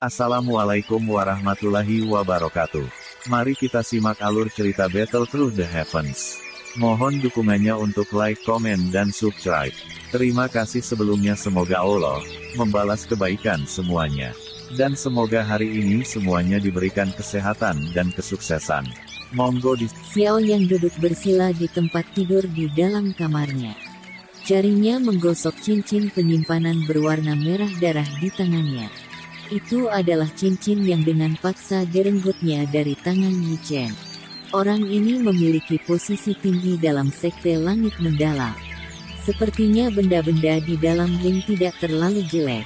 Assalamualaikum warahmatullahi wabarakatuh. Mari kita simak alur cerita Battle Through the Heavens. Mohon dukungannya untuk like, komen, dan subscribe. Terima kasih sebelumnya, semoga Allah membalas kebaikan semuanya. Dan semoga hari ini semuanya diberikan kesehatan dan kesuksesan. Monggo di... Xiao yang duduk bersila di tempat tidur di dalam kamarnya. Jarinya menggosok cincin penyimpanan berwarna merah darah di tangannya. Itu adalah cincin yang dengan paksa direnggutnya dari tangan Yi Chen. Orang ini memiliki posisi tinggi dalam sekte langit mendalam. Sepertinya benda-benda di dalam link tidak terlalu jelek.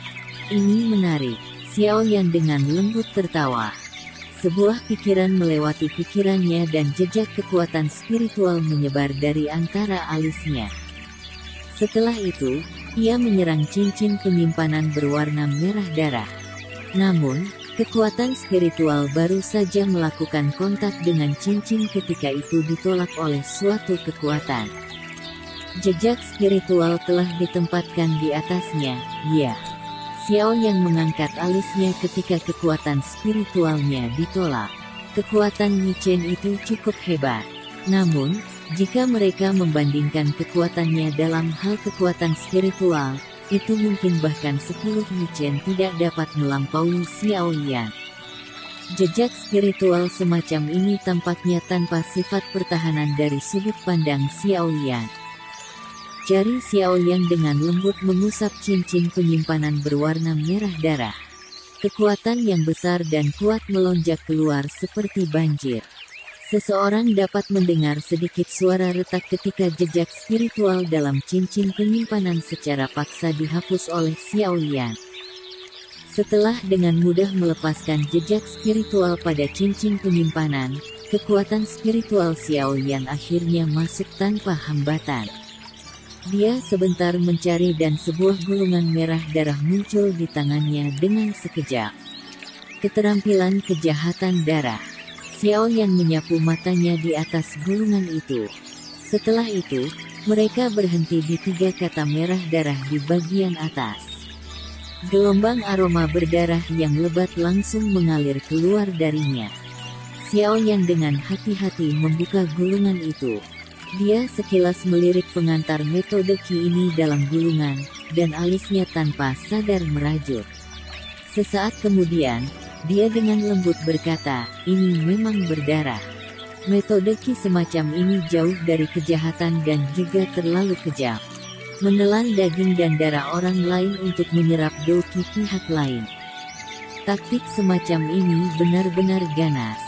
Ini menarik. Xiao yang dengan lembut tertawa. Sebuah pikiran melewati pikirannya dan jejak kekuatan spiritual menyebar dari antara alisnya. Setelah itu, ia menyerang cincin penyimpanan berwarna merah darah. Namun, kekuatan spiritual baru saja melakukan kontak dengan cincin ketika itu ditolak oleh suatu kekuatan. Jejak spiritual telah ditempatkan di atasnya, ya. Xiao yang mengangkat alisnya ketika kekuatan spiritualnya ditolak. Kekuatan Yi Chen itu cukup hebat. Namun, jika mereka membandingkan kekuatannya dalam hal kekuatan spiritual, itu mungkin bahkan 10 Yi Chen tidak dapat melampaui Xiao Yan. Jejak spiritual semacam ini tampaknya tanpa sifat pertahanan dari sudut pandang Xiao Yan. Jari Xiao Yang dengan lembut mengusap cincin penyimpanan berwarna merah darah. Kekuatan yang besar dan kuat melonjak keluar seperti banjir. Seseorang dapat mendengar sedikit suara retak ketika jejak spiritual dalam cincin penyimpanan secara paksa dihapus oleh Xiao Yan. Setelah dengan mudah melepaskan jejak spiritual pada cincin penyimpanan, kekuatan spiritual Xiao Yan akhirnya masuk tanpa hambatan. Dia sebentar mencari dan sebuah gulungan merah darah muncul di tangannya dengan sekejap. Keterampilan kejahatan darah. Xiao yang menyapu matanya di atas gulungan itu. Setelah itu, mereka berhenti di 3 kata merah darah di bagian atas. Gelombang aroma berdarah yang lebat langsung mengalir keluar darinya. Xiao yang dengan hati-hati membuka gulungan itu. Dia sekilas melirik pengantar metode Qi ini dalam gulungan, dan alisnya tanpa sadar merajut. Sesaat kemudian, dia dengan lembut berkata, ini memang berdarah. Metode Qi semacam ini jauh dari kejahatan dan juga terlalu kejam. Menelan daging dan darah orang lain untuk menyerap do Qi pihak lain. Taktik semacam ini benar-benar ganas.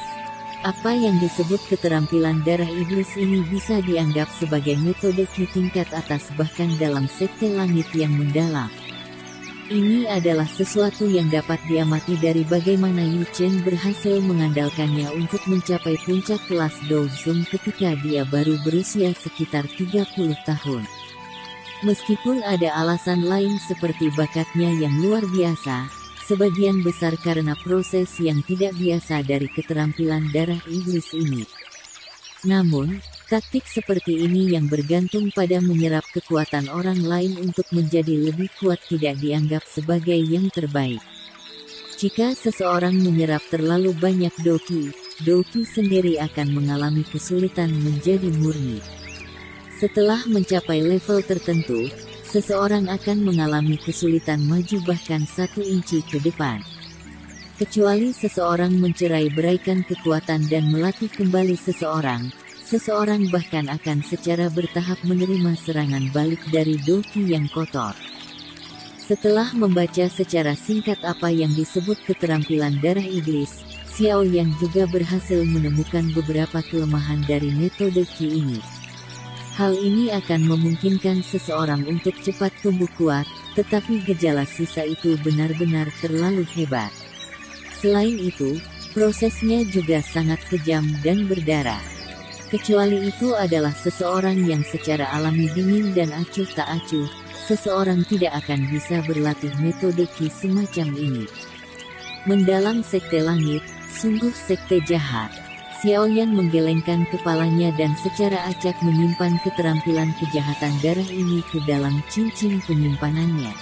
Apa yang disebut keterampilan darah iblis ini bisa dianggap sebagai metode Qi tingkat atas bahkan dalam sekte langit yang mendalam. Ini adalah sesuatu yang dapat diamati dari bagaimana Yi Chen berhasil mengandalkannya untuk mencapai puncak kelas Douzong ketika dia baru berusia sekitar 30 tahun. Meskipun ada alasan lain seperti bakatnya yang luar biasa, sebagian besar karena proses yang tidak biasa dari keterampilan darah iblis ini. Namun, taktik seperti ini yang bergantung pada menyerap kekuatan orang lain untuk menjadi lebih kuat tidak dianggap sebagai yang terbaik. Jika seseorang menyerap terlalu banyak do Qi sendiri akan mengalami kesulitan menjadi murni. Setelah mencapai level tertentu, seseorang akan mengalami kesulitan maju bahkan 1 inci ke depan. Kecuali seseorang mencerai-beraikan kekuatan dan melatih kembali seseorang bahkan akan secara bertahap menerima serangan balik dari do Qi yang kotor. Setelah membaca secara singkat apa yang disebut keterampilan darah iblis, Xiao Yang juga berhasil menemukan beberapa kelemahan dari metode Qi ini. Hal ini akan memungkinkan seseorang untuk cepat tumbuh kuat, tetapi gejala sisa itu benar-benar terlalu hebat. Selain itu, prosesnya juga sangat kejam dan berdarah. Kecuali itu adalah seseorang yang secara alami dingin dan acuh tak acuh, seseorang tidak akan bisa berlatih metode Qi semacam ini. Mendalam sekte langit, sungguh sekte jahat. Xiao Yan menggelengkan kepalanya dan secara acak menyimpan keterampilan kejahatan darah ini ke dalam cincin penyimpanannya.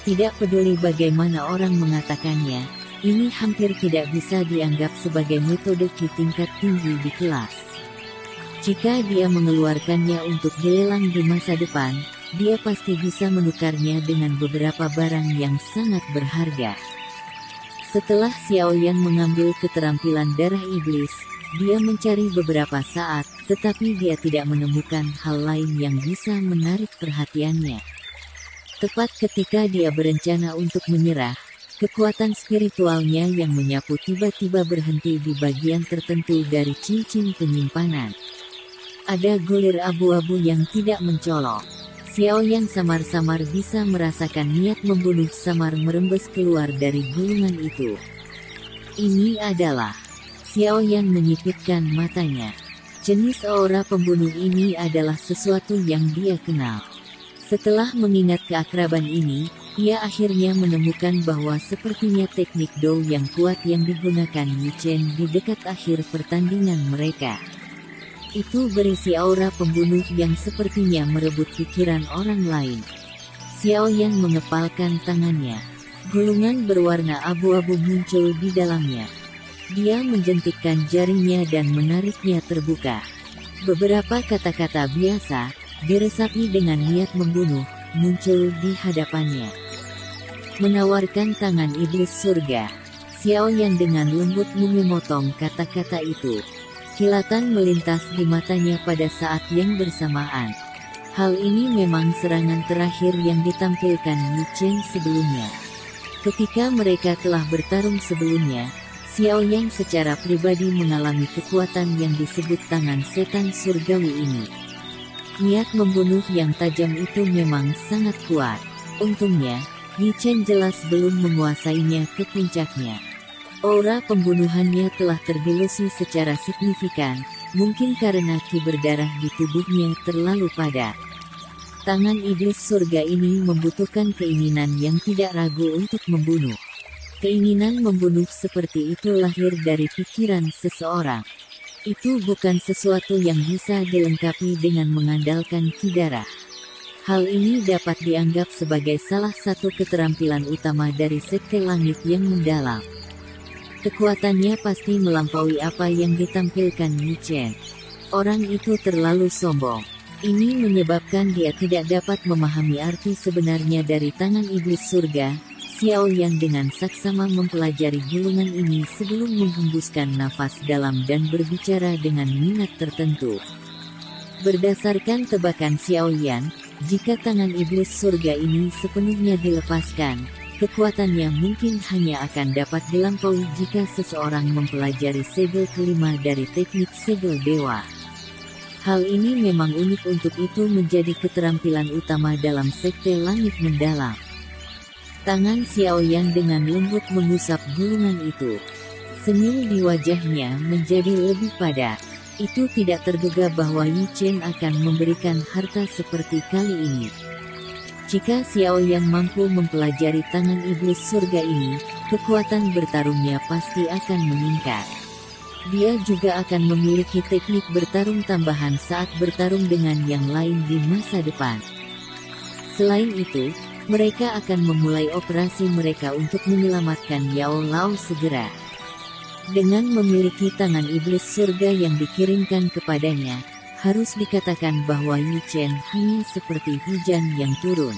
Tidak peduli bagaimana orang mengatakannya, ini hampir tidak bisa dianggap sebagai metode Qi tingkat tinggi di kelas. Jika dia mengeluarkannya untuk dilelang di masa depan, dia pasti bisa menukarnya dengan beberapa barang yang sangat berharga. Setelah Xiaoyan mengambil keterampilan darah iblis, dia mencari beberapa saat, tetapi dia tidak menemukan hal lain yang bisa menarik perhatiannya. Tepat ketika dia berencana untuk menyerah, kekuatan spiritualnya yang menyapu tiba-tiba berhenti di bagian tertentu dari cincin penyimpanan. Ada gulir abu-abu yang tidak mencolok. Xiaoyan samar-samar bisa merasakan niat membunuh samar merembes keluar dari gulungan itu. Ini adalah... Xiaoyan menyipitkan matanya. Jenis aura pembunuh ini adalah sesuatu yang dia kenal. Setelah mengingat keakraban ini, ia akhirnya menemukan bahwa sepertinya teknik Dou yang kuat yang digunakan Yi Chen di dekat akhir pertandingan mereka. Itu berisi aura pembunuh yang sepertinya merebut pikiran orang lain. Xiaoyan mengepalkan tangannya. Gulungan berwarna abu-abu muncul di dalamnya. Dia menjentikkan jarinya dan menariknya terbuka. Beberapa kata-kata biasa, diresapi dengan niat membunuh, muncul di hadapannya. Menawarkan tangan iblis surga. Xiaoyan dengan lembut memotong kata-kata itu. Kilatan melintas di matanya pada saat yang bersamaan. Hal ini memang serangan terakhir yang ditampilkan Yi Chen sebelumnya. Ketika mereka telah bertarung sebelumnya, Xiaoyan secara pribadi mengalami kekuatan yang disebut tangan setan surgawi ini. Niat membunuh yang tajam itu memang sangat kuat. Untungnya, Yi Chen jelas belum menguasainya ke puncaknya. Aura pembunuhannya telah terdilusi secara signifikan, mungkin karena ki berdarah di tubuhnya terlalu padat. Tangan iblis surga ini membutuhkan keinginan yang tidak ragu untuk membunuh. Keinginan membunuh seperti itu lahir dari pikiran seseorang. Itu bukan sesuatu yang bisa dilengkapi dengan mengandalkan ki darah. Hal ini dapat dianggap sebagai salah satu keterampilan utama dari Sekte Langit yang mendalam. Kekuatannya pasti melampaui apa yang ditampilkan Yi Chen. Orang itu terlalu sombong. Ini menyebabkan dia tidak dapat memahami arti sebenarnya dari tangan iblis surga. Xiaoyan dengan saksama mempelajari gulungan ini sebelum menghembuskan nafas dalam dan berbicara dengan minat tertentu. Berdasarkan tebakan Xiaoyan, jika tangan iblis surga ini sepenuhnya dilepaskan, kekuatannya mungkin hanya akan dapat dilampaui jika seseorang mempelajari segel kelima dari teknik segel dewa. Hal ini memang unik, untuk itu menjadi keterampilan utama dalam Sekte Langit Mendalam. Tangan Xiaoyan dengan lembut mengusap gulungan itu. Senyum di wajahnya menjadi lebih padat. Itu tidak terduga bahwa Yi Chen akan memberikan harta seperti kali ini. Jika Xiaoyan mampu mempelajari tangan iblis surga ini, kekuatan bertarungnya pasti akan meningkat. Dia juga akan memiliki teknik bertarung tambahan saat bertarung dengan yang lain di masa depan. Selain itu, mereka akan memulai operasi mereka untuk menyelamatkan Yao Lao segera. Dengan memiliki tangan iblis surga yang dikirimkan kepadanya, harus dikatakan bahwa Yi Chen hanya seperti hujan yang turun.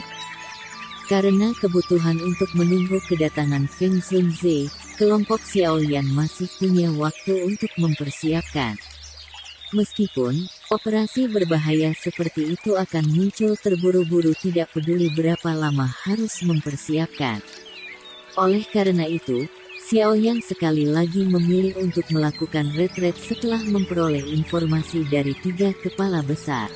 Karena kebutuhan untuk menunggu kedatangan Feng Zunze, kelompok Xiaoyan masih punya waktu untuk mempersiapkan. Meskipun operasi berbahaya seperti itu akan muncul terburu-buru, tidak peduli berapa lama harus mempersiapkan. Oleh karena itu, Xiaoyan sekali lagi memilih untuk melakukan retret setelah memperoleh informasi dari 3 kepala besar.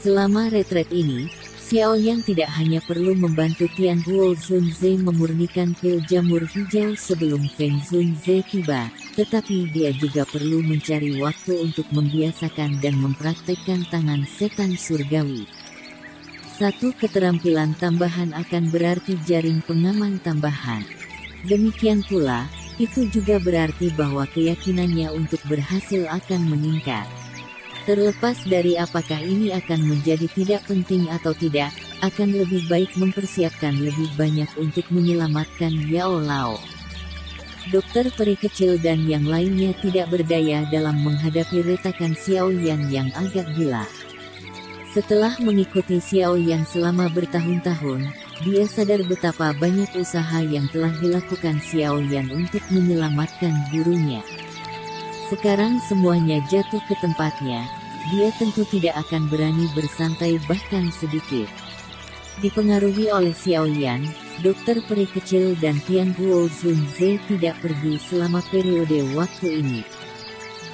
Selama retret ini, Xiaoyan tidak hanya perlu membantu Tian Huo Zunze memurnikan pil jamur hijau sebelum Feng Zunze tiba, tetapi dia juga perlu mencari waktu untuk membiasakan dan mempraktekkan tangan setan surgawi. Satu keterampilan tambahan akan berarti jaring pengaman tambahan. Demikian pula, itu juga berarti bahwa keyakinannya untuk berhasil akan meningkat. Terlepas dari apakah ini akan menjadi tidak penting atau tidak, akan lebih baik mempersiapkan lebih banyak untuk menyelamatkan Yao Lao. Dokter peri kecil dan yang lainnya tidak berdaya dalam menghadapi retakan Xiao Yan yang agak gila. Setelah mengikuti Xiao Yan selama bertahun-tahun, dia sadar betapa banyak usaha yang telah dilakukan Xiao Yan untuk menyelamatkan gurunya. Sekarang semuanya jatuh ke tempatnya, dia tentu tidak akan berani bersantai bahkan sedikit. Dipengaruhi oleh Xiao Yan, dokter peri kecil dan Tian Guo Zunze tidak pergi selama periode waktu ini.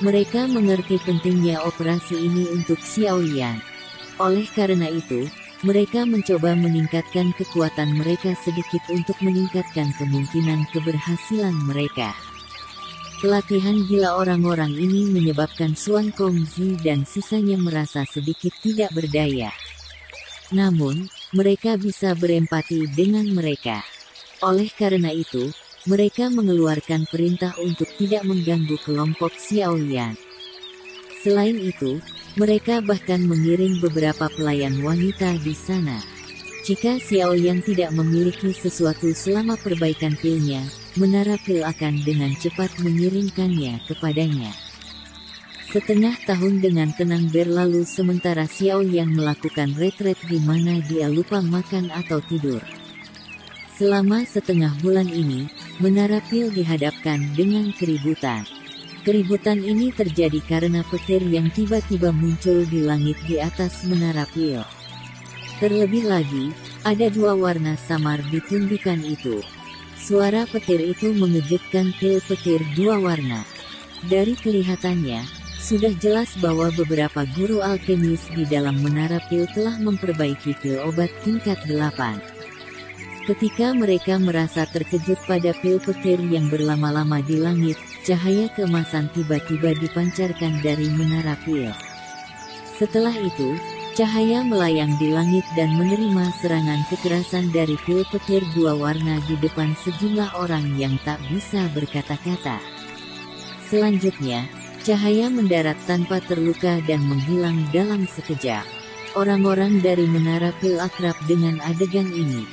Mereka mengerti pentingnya operasi ini untuk Xiao Yan. Oleh karena itu, mereka mencoba meningkatkan kekuatan mereka sedikit untuk meningkatkan kemungkinan keberhasilan mereka. Pelatihan gila orang-orang ini menyebabkan Xuan Kongzi dan sisanya merasa sedikit tidak berdaya. Namun, mereka bisa berempati dengan mereka. Oleh karena itu, mereka mengeluarkan perintah untuk tidak mengganggu kelompok Xiao Yan. Selain itu, mereka bahkan mengirim beberapa pelayan wanita di sana. Jika Xiao Yan tidak memiliki sesuatu selama perbaikan pilnya, menara pil akan dengan cepat mengirimkannya kepadanya. Setengah tahun dengan tenang berlalu sementara Xiao Yan melakukan retret di mana dia lupa makan atau tidur. Selama setengah bulan ini, menara pil dihadapkan dengan keributan. Keributan ini terjadi karena petir yang tiba-tiba muncul di langit di atas menara pil. Terlebih lagi, ada dua warna samar di tundukan itu. Suara petir itu mengejutkan pil petir dua warna. Dari kelihatannya, sudah jelas bahwa beberapa guru alkemis di dalam menara pil telah memperbaiki pil obat tingkat 8. Ketika mereka merasa terkejut pada pil petir yang berlama-lama di langit, cahaya keemasan tiba-tiba dipancarkan dari menara pil. Setelah itu, cahaya melayang di langit dan menerima serangan kekerasan dari pil petir dua warna di depan sejumlah orang yang tak bisa berkata-kata. Selanjutnya, cahaya mendarat tanpa terluka dan menghilang dalam sekejap. Orang-orang dari menara pil akrab dengan adegan ini.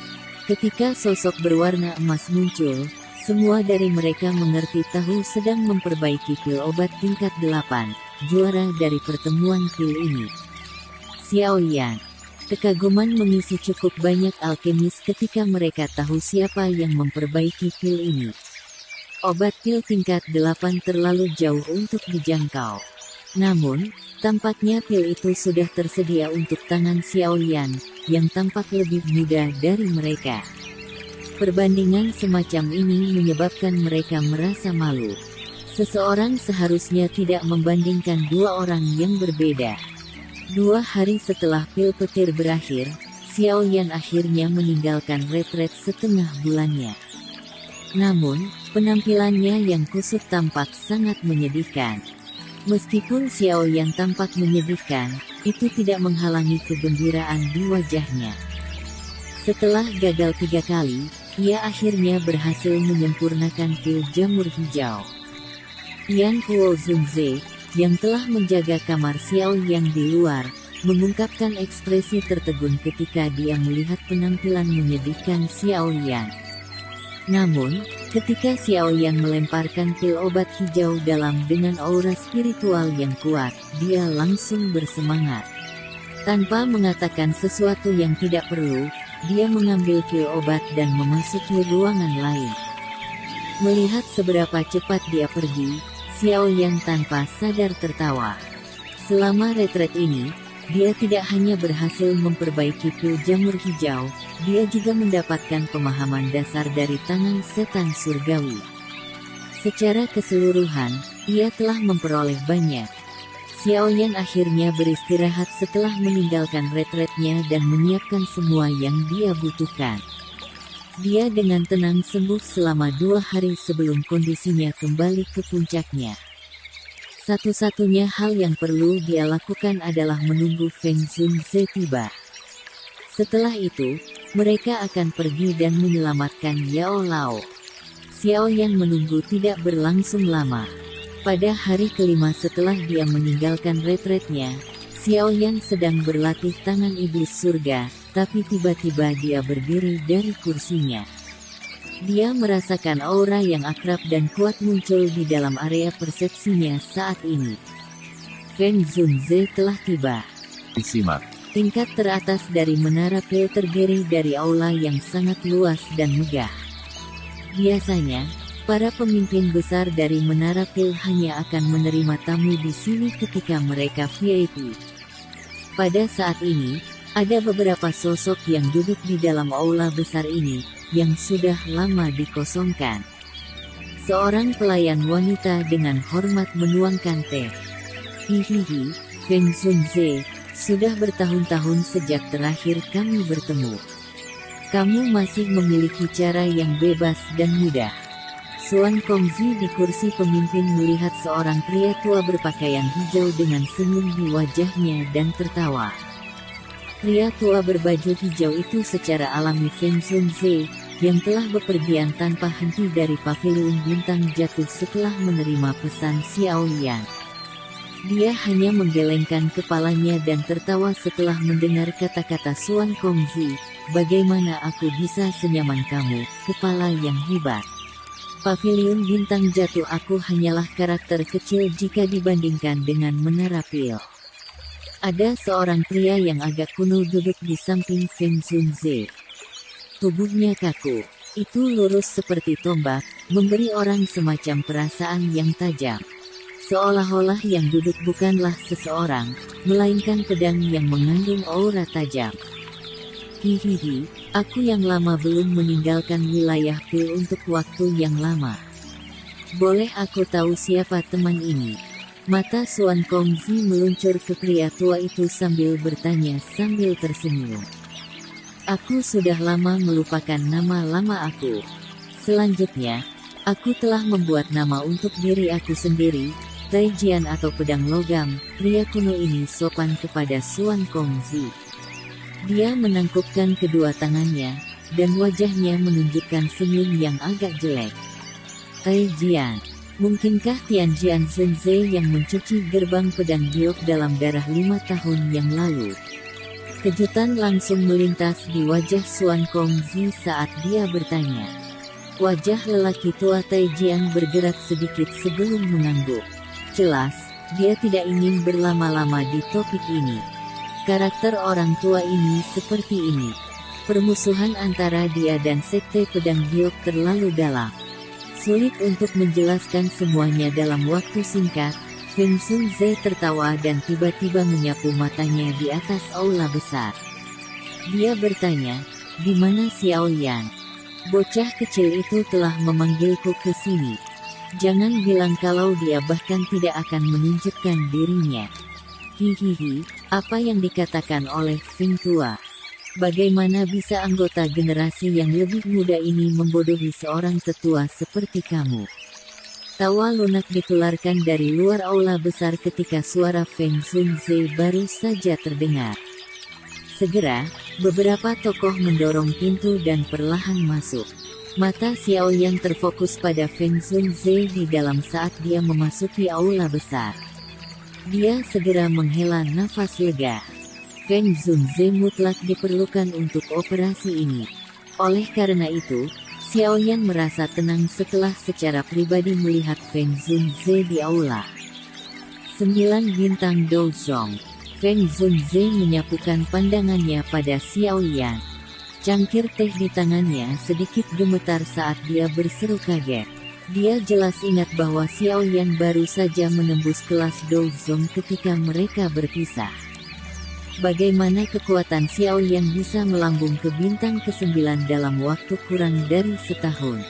Ketika sosok berwarna emas muncul, semua dari mereka mengerti tahu sedang memperbaiki pil obat tingkat 8, juara dari pertemuan pil ini. Xiao Yan. Kekaguman mengisi cukup banyak alkemis ketika mereka tahu siapa yang memperbaiki pil ini. Obat pil tingkat 8 terlalu jauh untuk dijangkau. Namun, tampaknya pil itu sudah tersedia untuk tangan Xiao Yan, yang tampak lebih muda dari mereka. Perbandingan semacam ini menyebabkan mereka merasa malu. Seseorang seharusnya tidak membandingkan dua orang yang berbeda. 2 hari setelah pil petir berakhir, Xiao Yan akhirnya meninggalkan retret setengah bulannya. Namun, penampilannya yang kusut tampak sangat menyedihkan. Meskipun Xiao Yan tampak menyedihkan, itu tidak menghalangi kegembiraan di wajahnya. Setelah gagal 3 kali, ia akhirnya berhasil menyempurnakan pil jamur hijau. Tian Guo Zunze, yang telah menjaga kamar Xiao Yan di luar, mengungkapkan ekspresi tertegun ketika dia melihat penampilan menyedihkan Xiao Yan. Namun, ketika Xiao Yan melemparkan pil obat hijau dalam dengan aura spiritual yang kuat, dia langsung bersemangat. Tanpa mengatakan sesuatu yang tidak perlu, dia mengambil pil obat dan memasuki ruangan lain. Melihat seberapa cepat dia pergi, Xiao Yan tanpa sadar tertawa. Selama retret ini, dia tidak hanya berhasil memperbaiki pil jamur hijau, dia juga mendapatkan pemahaman dasar dari tangan setan surgawi. Secara keseluruhan, ia telah memperoleh banyak. Xiao Yan akhirnya beristirahat setelah meninggalkan retretnya dan menyiapkan semua yang dia butuhkan. Dia dengan tenang sembuh selama 2 hari sebelum kondisinya kembali ke puncaknya. Satu-satunya hal yang perlu dia lakukan adalah menunggu Feng Zunze tiba. Setelah itu, mereka akan pergi dan menyelamatkan Yao Lao. Xiao Yan menunggu tidak berlangsung lama. Pada hari kelima setelah dia meninggalkan retretnya, Xiao Yan sedang berlatih tangan iblis surga, tapi tiba-tiba dia berdiri dari kursinya. Dia merasakan aura yang akrab dan kuat muncul di dalam area persepsinya saat ini. Feng Zunze telah tiba. Disimak. Tingkat teratas dari Menara Pil terdiri dari aula yang sangat luas dan megah. Biasanya, para pemimpin besar dari Menara Pil hanya akan menerima tamu di sini ketika mereka VIP. Pada saat ini, ada beberapa sosok yang duduk di dalam aula besar ini, yang sudah lama dikosongkan. Seorang pelayan wanita dengan hormat menuangkan teh. Hihihi, Feng Zunze, sudah bertahun-tahun sejak terakhir kami bertemu. Kamu masih memiliki cara yang bebas dan mudah. Suan Kongzi di kursi pemimpin melihat seorang pria tua berpakaian hijau dengan senyum di wajahnya dan tertawa. Pria tua berbaju hijau itu secara alami Feng Zunze, yang telah bepergian tanpa henti dari pavilion bintang jatuh setelah menerima pesan Xiao Yan. Dia hanya menggelengkan kepalanya dan tertawa setelah mendengar kata-kata Suan Kongzi, bagaimana aku bisa senyaman kamu, kepala yang hebat. Pavilion bintang jatuh aku hanyalah karakter kecil jika dibandingkan dengan Menara Pil. Ada seorang pria yang agak kuno duduk di samping Feng Zunze. Tubuhnya kaku, itu lurus seperti tombak, memberi orang semacam perasaan yang tajam. Seolah-olah yang duduk bukanlah seseorang, melainkan pedang yang mengandung aura tajam. Hihihi, aku yang lama belum meninggalkan wilayah Pil untuk waktu yang lama. Boleh aku tahu siapa teman ini? Mata Suan Kongzi meluncur ke pria tua itu sambil bertanya sambil tersenyum. Aku sudah lama melupakan nama lama aku. Selanjutnya, aku telah membuat nama untuk diri aku sendiri, Taijian atau pedang logam. Pria kuno ini sopan kepada Suan Kongzi. Dia menangkupkan kedua tangannya, dan wajahnya menunjukkan senyum yang agak jelek. Taijian, mungkinkah Tianjian Zunze yang mencuci gerbang pedang giok dalam darah 5 tahun yang lalu? Kejutan langsung melintas di wajah Suan Kongzi saat dia bertanya. Wajah lelaki tua Taijian bergerak sedikit sebelum mengangguk. Jelas, dia tidak ingin berlama-lama di topik ini. Karakter orang tua ini seperti ini. Permusuhan antara dia dan Sekte Pedang Giok terlalu dalam. Sulit untuk menjelaskan semuanya dalam waktu singkat. Feng Zunze tertawa dan tiba-tiba menyapu matanya di atas aula besar. Dia bertanya, di mana Xiao Yan? Bocah kecil itu telah memanggilku ke sini. Jangan bilang kalau dia bahkan tidak akan menunjukkan dirinya. Hihihi, apa yang dikatakan oleh Feng tua? Bagaimana bisa anggota generasi yang lebih muda ini membodohi seorang tetua seperti kamu? Tawa lunak ditularkan dari luar aula besar ketika suara Feng Zunze baru saja terdengar. Segera, beberapa tokoh mendorong pintu dan perlahan masuk. Mata Xiao Yan terfokus pada Feng Zunze di dalam saat dia memasuki aula besar. Dia segera menghela nafas lega. Feng Zunze mutlak diperlukan untuk operasi ini. Oleh karena itu, Xiao Yan merasa tenang setelah secara pribadi melihat Feng Zunze di aula. 9 bintang Douzong. Feng Zunze menyapukan pandangannya pada Xiao Yan. Cangkir teh di tangannya sedikit gemetar saat dia berseru kaget. Dia jelas ingat bahwa Xiao Yan baru saja menembus kelas Douzong ketika mereka berpisah. Bagaimana kekuatan Xiao Yan bisa melambung ke bintang ke-9 dalam waktu kurang dari setahun?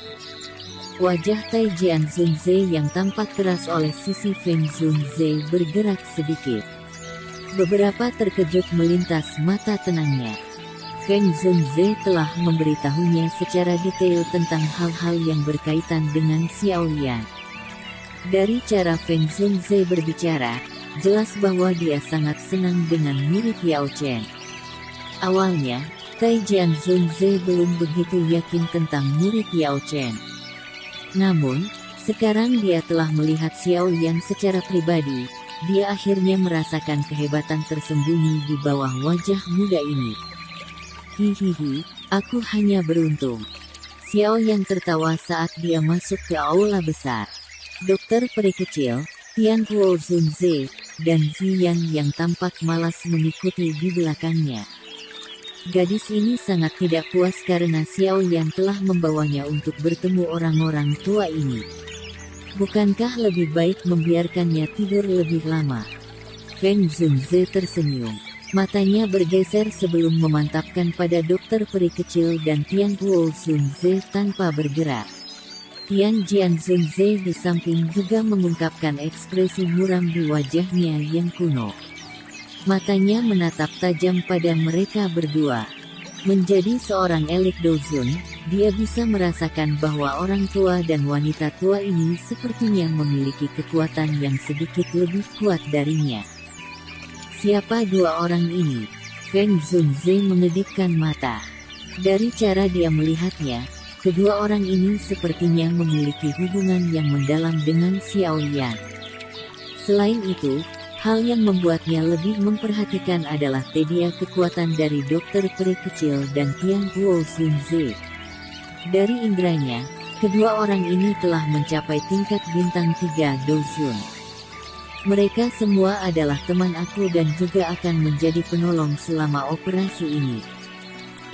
Wajah Taijian Zunze yang tampak keras oleh sisi Feng Zunze bergerak sedikit. Beberapa terkejut melintas mata tenangnya. Feng Zunze telah memberitahunya secara detail tentang hal-hal yang berkaitan dengan Xiao Yan. Dari cara Feng Zunze berbicara, jelas bahwa dia sangat senang dengan murid Yao Chen. Awalnya, Taijian Zunze belum begitu yakin tentang murid Yao Chen. Namun, sekarang dia telah melihat Xiao Yan secara pribadi, dia akhirnya merasakan kehebatan tersembunyi di bawah wajah muda ini. Hihihi, aku hanya beruntung. Xiao Yan tertawa saat dia masuk ke aula besar. Dokter peri kecil, Tian Huo Zunze, dan Ziyan yang tampak malas mengikuti di belakangnya. Gadis ini sangat tidak puas karena Xiao Yan telah membawanya untuk bertemu orang-orang tua ini. Bukankah lebih baik membiarkannya tidur lebih lama? Feng Zunze tersenyum. Matanya bergeser sebelum memantapkan pada dokter peri kecil dan Tian Huo Zunze tanpa bergerak. Tian Jian Zunze di samping juga mengungkapkan ekspresi muram di wajahnya yang kuno. Matanya menatap tajam pada mereka berdua. Menjadi seorang elit dozun, dia bisa merasakan bahwa orang tua dan wanita tua ini sepertinya memiliki kekuatan yang sedikit lebih kuat darinya. Siapa dua orang ini? Feng Zunze mengedipkan mata. Dari cara dia melihatnya, kedua orang ini sepertinya memiliki hubungan yang mendalam dengan Xiao Yan. Selain itu, hal yang membuatnya lebih memperhatikan adalah tedia kekuatan dari dokter peri kecil dan Tian Huo Zunze. Dari indranya, kedua orang ini telah mencapai tingkat bintang 3 dozun. Mereka semua adalah teman aku dan juga akan menjadi penolong selama operasi ini.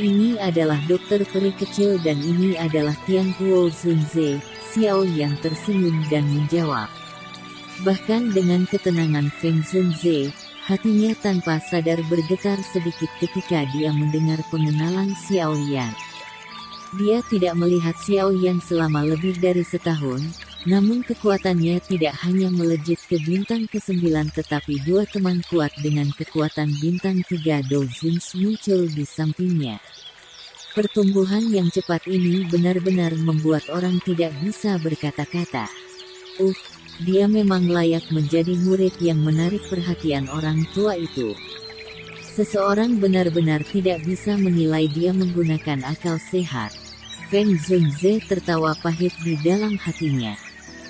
Ini adalah dokter peri kecil dan ini adalah Tian Huo Zunze. Xiao Yan tersenyum dan menjawab. Bahkan dengan ketenangan Feng Zunze, hatinya tanpa sadar bergetar sedikit ketika dia mendengar pengenalan Xiao Yan. Dia tidak melihat Xiao Yan selama lebih dari setahun, namun kekuatannya tidak hanya melejit ke bintang ke-9 tetapi dua teman kuat dengan kekuatan bintang 3 dozun muncul di sampingnya. Pertumbuhan yang cepat ini benar-benar membuat orang tidak bisa berkata-kata. Dia memang layak menjadi murid yang menarik perhatian orang tua itu. Seseorang benar-benar tidak bisa menilai dia menggunakan akal sehat. Feng Zunze tertawa pahit di dalam hatinya.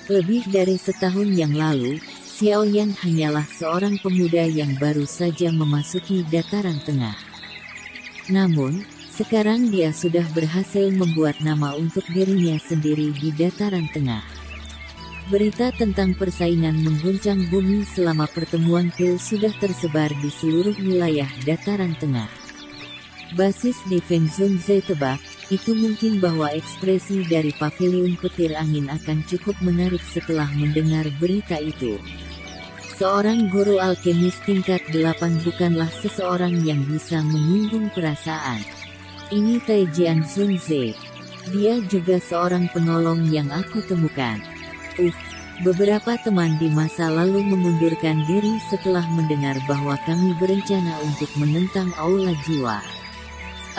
Lebih dari setahun yang lalu, Xiao Yan hanyalah seorang pemuda yang baru saja memasuki dataran tengah. Namun, sekarang dia sudah berhasil membuat nama untuk dirinya sendiri di dataran tengah. Berita tentang persaingan mengguncang bumi selama pertemuan Pil sudah tersebar di seluruh wilayah dataran tengah. Basis di Feng Zunze tebak, itu mungkin bahwa ekspresi dari paviliun petir angin akan cukup menarik setelah mendengar berita itu. Seorang guru alkemis tingkat 8 bukanlah seseorang yang bisa menyinggung perasaan. Ini Taijian Zunze. Dia juga seorang penolong yang aku temukan. Beberapa teman di masa lalu mengundurkan diri setelah mendengar bahwa kami berencana untuk menentang Aula Jiwa.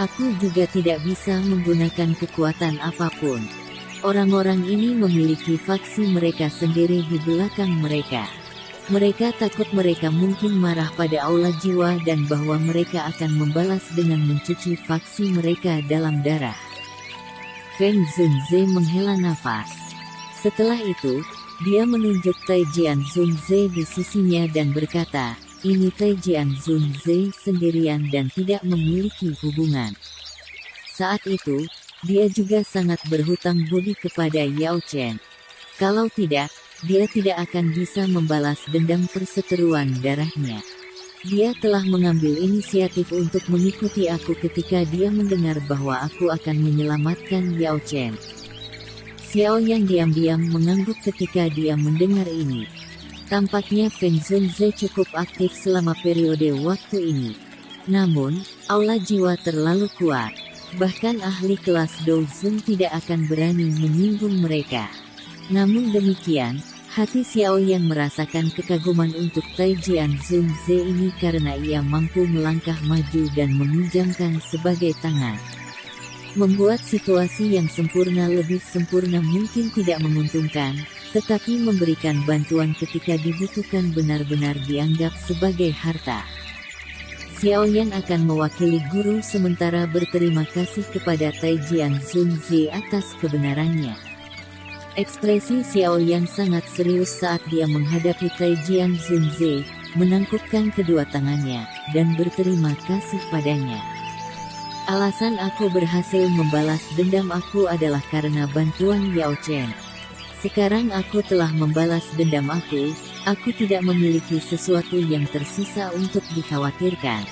Aku juga tidak bisa menggunakan kekuatan apapun. Orang-orang ini memiliki faksi mereka sendiri di belakang mereka. Mereka takut mereka mungkin marah pada Aula Jiwa dan bahwa mereka akan membalas dengan mencuci faksi mereka dalam darah. Feng Zunze menghela nafas. Setelah itu, dia menunjuk Taijian Zunze di sisinya dan berkata, ini Taijian Zunze sendirian dan tidak memiliki hubungan. Saat itu, dia juga sangat berhutang budi kepada Yao Chen. Kalau tidak, dia tidak akan bisa membalas dendam perseteruan darahnya. Dia telah mengambil inisiatif untuk mengikuti aku ketika dia mendengar bahwa aku akan menyelamatkan Yao Chen. Xiao Yan diam-diam mengangguk ketika dia mendengar ini. Tampaknya Feng Zunze cukup aktif selama periode waktu ini. Namun, Aula Jiwa terlalu kuat. Bahkan ahli kelas Dozun tidak akan berani menyinggung mereka. Namun demikian, hati Xiao Yan merasakan kekaguman untuk Taijian Zunze ini karena ia mampu melangkah maju dan meminjamkan sebagai tangan. Membuat situasi yang sempurna lebih sempurna mungkin tidak menguntungkan, tetapi memberikan bantuan ketika dibutuhkan benar-benar dianggap sebagai harta. Xiao Yan akan mewakili guru sementara berterima kasih kepada Taijian Zunze atas kebenarannya. Ekspresi Xiao Yan sangat serius saat dia menghadapi Taijian Zunze, menangkupkan kedua tangannya, dan berterima kasih padanya. Alasan aku berhasil membalas dendam aku adalah karena bantuan Yao Chen. Sekarang aku telah membalas dendam aku tidak memiliki sesuatu yang tersisa untuk dikhawatirkan.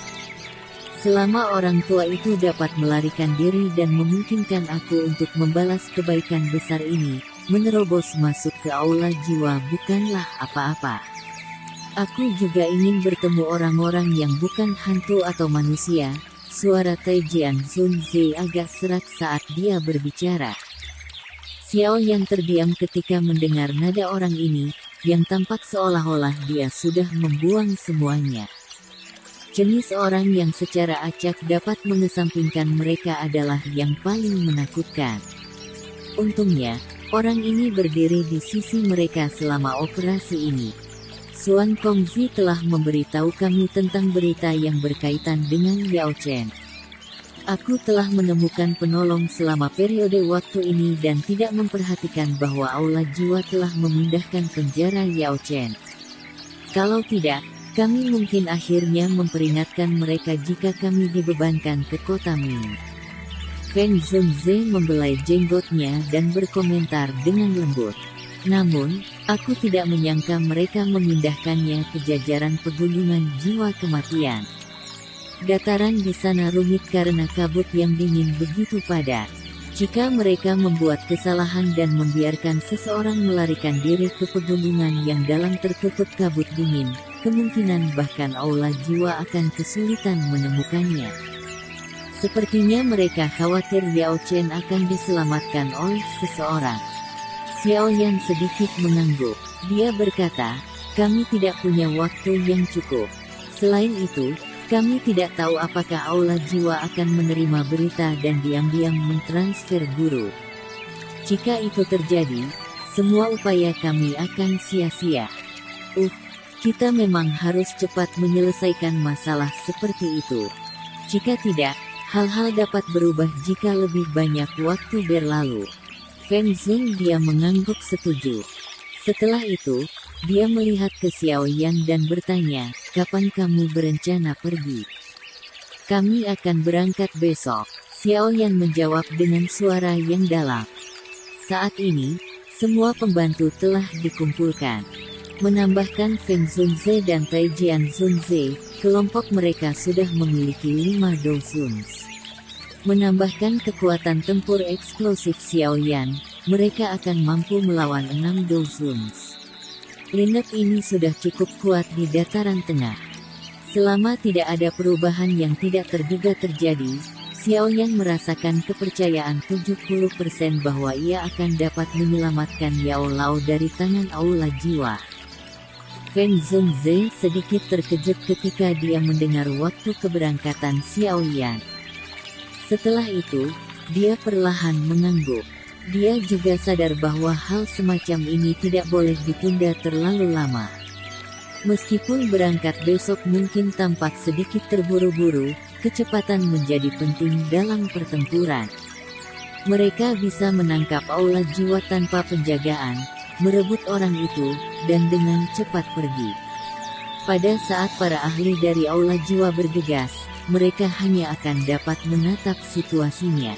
Selama orang tua itu dapat melarikan diri dan memungkinkan aku untuk membalas kebaikan besar ini, menerobos masuk ke aula jiwa bukanlah apa-apa. Aku juga ingin bertemu orang-orang yang bukan hantu atau manusia. Suara Taijian Zunze agak serak saat dia berbicara. Xiao yang terdiam ketika mendengar nada orang ini, yang tampak seolah-olah dia sudah membuang semuanya. Jenis orang yang secara acak dapat mengesampingkan mereka adalah yang paling menakutkan. Untungnya, orang ini berdiri di sisi mereka selama operasi ini. Xuan Kongzi telah memberitahu kami tentang berita yang berkaitan dengan Yao Chen. Aku telah menemukan penolong selama periode waktu ini dan tidak memperhatikan bahwa aula jiwa telah memindahkan penjara Yao Chen. Kalau tidak, kami mungkin akhirnya memperingatkan mereka jika kami dibebankan ke kota Ming. Feng Zunze membelai jenggotnya dan berkomentar dengan lembut. Namun, aku tidak menyangka mereka memindahkannya ke jajaran pegunungan jiwa kematian. Dataran di sana rumit karena kabut yang dingin begitu padat. Jika mereka membuat kesalahan dan membiarkan seseorang melarikan diri ke pegunungan yang dalam tertutup kabut dingin, kemungkinan bahkan aula jiwa akan kesulitan menemukannya. Sepertinya mereka khawatir Yao Chen akan diselamatkan oleh seseorang. Xiao Yan sedikit mengangguk. Dia berkata, kami tidak punya waktu yang cukup. Selain itu, kami tidak tahu apakah aula jiwa akan menerima berita dan diam-diam mentransfer guru. Jika itu terjadi, semua upaya kami akan sia-sia. Kita memang harus cepat menyelesaikan masalah seperti itu. Jika tidak, hal-hal dapat berubah jika lebih banyak waktu berlalu. Feng Zeng dia mengangguk setuju. Setelah itu, dia melihat ke Xiao Yan dan bertanya, kapan kamu berencana pergi? Kami akan berangkat besok. Xiao Yan menjawab dengan suara yang dalam. Saat ini, semua pembantu telah dikumpulkan. Menambahkan Feng Zunze dan Taijian Zunze, kelompok mereka sudah memiliki 5 douzuns. Menambahkan kekuatan tempur eksplosif Xiao Yan, mereka akan mampu melawan 6 douzuns. Lineup ini sudah cukup kuat di dataran tengah. Selama tidak ada perubahan yang tidak terduga terjadi, Xiao Yan merasakan kepercayaan 70% bahwa ia akan dapat menyelamatkan Yao Lao dari tangan aula jiwa. Feng Zunze sedikit terkejut ketika dia mendengar waktu keberangkatan Xiao Yan. Setelah itu, dia perlahan mengangguk. Dia juga sadar bahwa hal semacam ini tidak boleh ditunda terlalu lama. Meskipun berangkat besok mungkin tampak sedikit terburu-buru, kecepatan menjadi penting dalam pertempuran. Mereka bisa menangkap aula jiwa tanpa penjagaan, merebut orang itu, dan dengan cepat pergi. Pada saat para ahli dari aula jiwa bergegas, mereka hanya akan dapat menatap situasinya.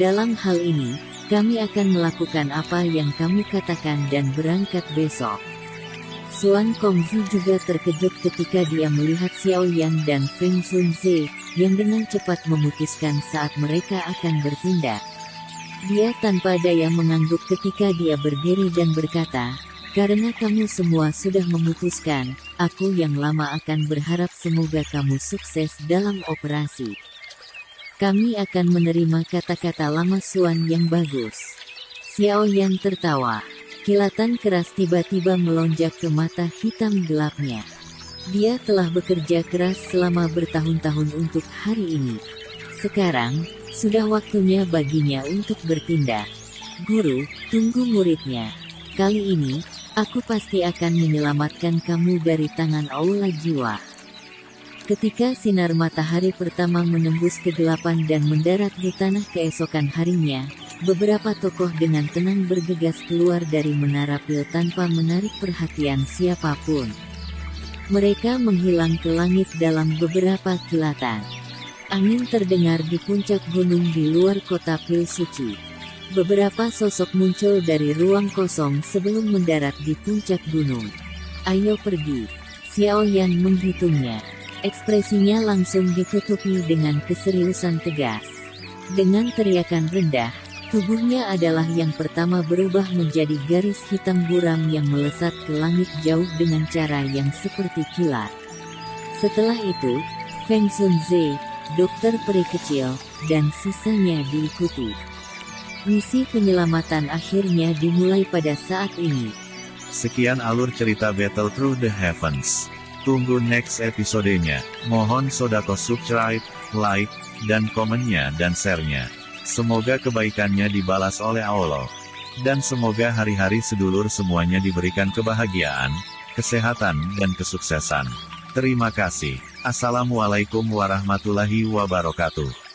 Dalam hal ini, kami akan melakukan apa yang kamu katakan dan berangkat besok. Xuan Kongzi juga terkejut ketika dia melihat Xiao Yan dan Feng Zunze, yang dengan cepat memutuskan saat mereka akan bertindak. Dia tanpa daya mengangguk ketika dia berdiri dan berkata, karena kamu semua sudah memutuskan, aku yang lama akan berharap semoga kamu sukses dalam operasi. Kami akan menerima kata-kata lama Xuan yang bagus. Xiao Yan tertawa. Kilatan keras tiba-tiba melonjak ke mata hitam gelapnya. Dia telah bekerja keras selama bertahun-tahun untuk hari ini. Sekarang, sudah waktunya baginya untuk bertindak. Guru, tunggu muridnya. Kali ini, aku pasti akan menyelamatkan kamu dari tangan aula jiwa. Ketika sinar matahari pertama menembus kegelapan dan mendarat di tanah keesokan harinya, beberapa tokoh dengan tenang bergegas keluar dari menara pil tanpa menarik perhatian siapapun. Mereka menghilang ke langit dalam beberapa kilatan. Angin terdengar di puncak gunung di luar kota Pil Suci. Beberapa sosok muncul dari ruang kosong sebelum mendarat di puncak gunung. Ayo pergi. Xiao Yan menghitungnya. Ekspresinya langsung ditutupi dengan keseriusan tegas. Dengan teriakan rendah, tubuhnya adalah yang pertama berubah menjadi garis hitam buram yang melesat ke langit jauh dengan cara yang seperti kilat. Setelah itu, Feng Xunze, dokter peri kecil, dan sisanya diikuti. Misi penyelamatan akhirnya dimulai pada saat ini. Sekian alur cerita Battle Through the Heavens. Tunggu next episodenya. Mohon sodako subscribe, like, dan komennya dan share-nya. Semoga kebaikannya dibalas oleh Allah. Dan semoga hari-hari sedulur semuanya diberikan kebahagiaan, kesehatan, dan kesuksesan. Terima kasih. Assalamualaikum warahmatullahi wabarakatuh.